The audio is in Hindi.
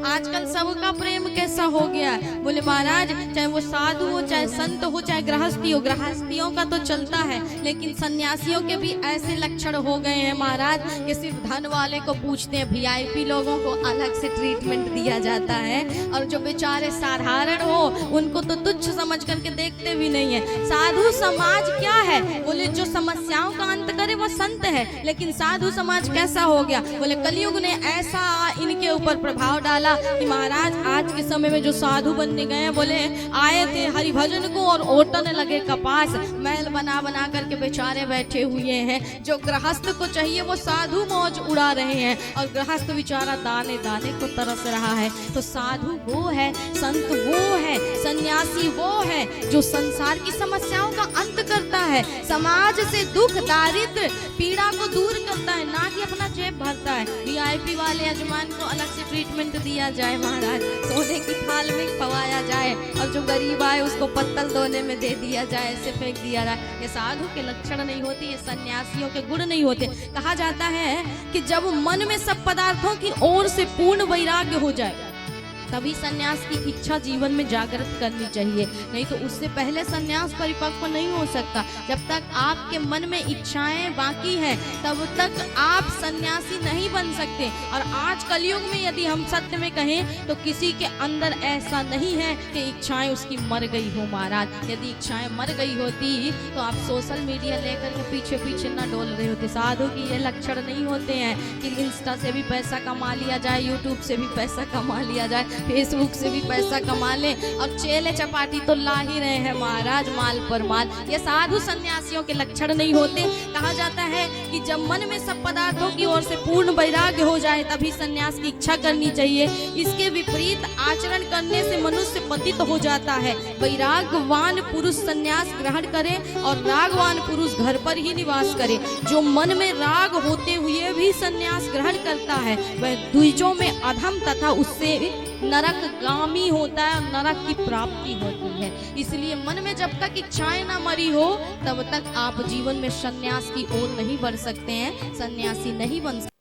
आजकल सबका प्रेम कैसा हो गया है। बोले महाराज चाहे वो साधु हो, चाहे संत हो, चाहे गृहस्थी हो, गृहस्थियों का तो चलता है, लेकिन सन्यासियों के भी ऐसे लक्षण हो गए हैं महाराज कि सिर्फ धन वाले को पूछते हैं, वीआईपी लोगों को अलग से ट्रीटमेंट दिया जाता है, और जो बेचारे साधारण हो उनको तो तुच्छ समझ करके देखते भी नहीं है। साधु समाज क्या है? बोले जो समस्याओं का अंत करे वो संत है, लेकिन साधु समाज कैसा हो गया? बोले कलयुग ने ऐसा इनके ऊपर प्रभाव डाला कि महाराज आज के समय में जो साधु बनने गए, बोले आए थे हरिभजन को और ओटने लगे कपास, महल बना बना करके बेचारे बैठे हुए हैं। जो गृहस्थ को चाहिए वो साधु मौज उड़ा रहे हैं, और गृहस्थ बेचारा दाने दाने को तरस रहा है। तो साधु वो है, संत वो है, सन्यासी वो है जो संसार की समस्याओं का अंत करता है, समाज से दुख दारिद्र पीड़ा को दूर करता है, ना कि अपना जेब भरता है। वीआईपी वाले यजमान को अलग से ट्रीटमेंट दिया जाए महाराज, सोने की थाल में खवाया जाए, और जो गरीब आए उसको पत्तल धोने में दे दिया जाए, ऐसे फेंक दिया जाए। ये साधु के लक्षण नहीं होते, ये सन्यासियों के गुण नहीं होते। कहा जाता है कि जब मन में सब पदार्थों की ओर से पूर्ण वैराग्य हो जाए तभी सन्यास की इच्छा जीवन में जागृत करनी चाहिए, नहीं तो उससे पहले सन्यास परिपक्व नहीं हो सकता। जब तक आपके मन में इच्छाएं बाकी हैं तब तक आप सन्यासी नहीं बन सकते। और आज कलयुग में यदि हम सत्य में कहें तो किसी के अंदर ऐसा नहीं है कि इच्छाएं उसकी मर गई हो महाराज। यदि इच्छाएं मर गई होती तो आप सोशल मीडिया लेकर के पीछे पीछे न डोल रहे होते। साधु की ये लक्षण नहीं होते हैं कि इंस्टा से भी पैसा कमा लिया जाए, यूट्यूब से भी पैसा कमा लिया जाए, फेसबुक से भी पैसा कमा ले, और चेले चपाटी तो ला ही रहे हैं महाराज, माल पर माल। ये साधु सन्यासियों के लक्षण नहीं होते। कहा जाता है कि जब मन में सब पदार्थों की ओर से पूर्ण वैराग्य हो जाए तभी सन्यास की इच्छा करनी चाहिए। इसके विपरीत आचरण करने से मनुष्य पतित हो जाता है। वैराग्यवान पुरुष सन्यास ग्रहण करे और रागवान पुरुष घर पर ही निवास करे। जो मन में राग होते हुए भी सन्यास ग्रहण करता है वह द्विजों में अधम तथा उससे नरक गामी होता है, और नरक की प्राप्ति होती है। इसलिए मन में जब तक इच्छाएं ना मरी हो तब तक आप जीवन में सन्यास की ओर नहीं बढ़ सकते हैं, सन्यासी नहीं बन सकते।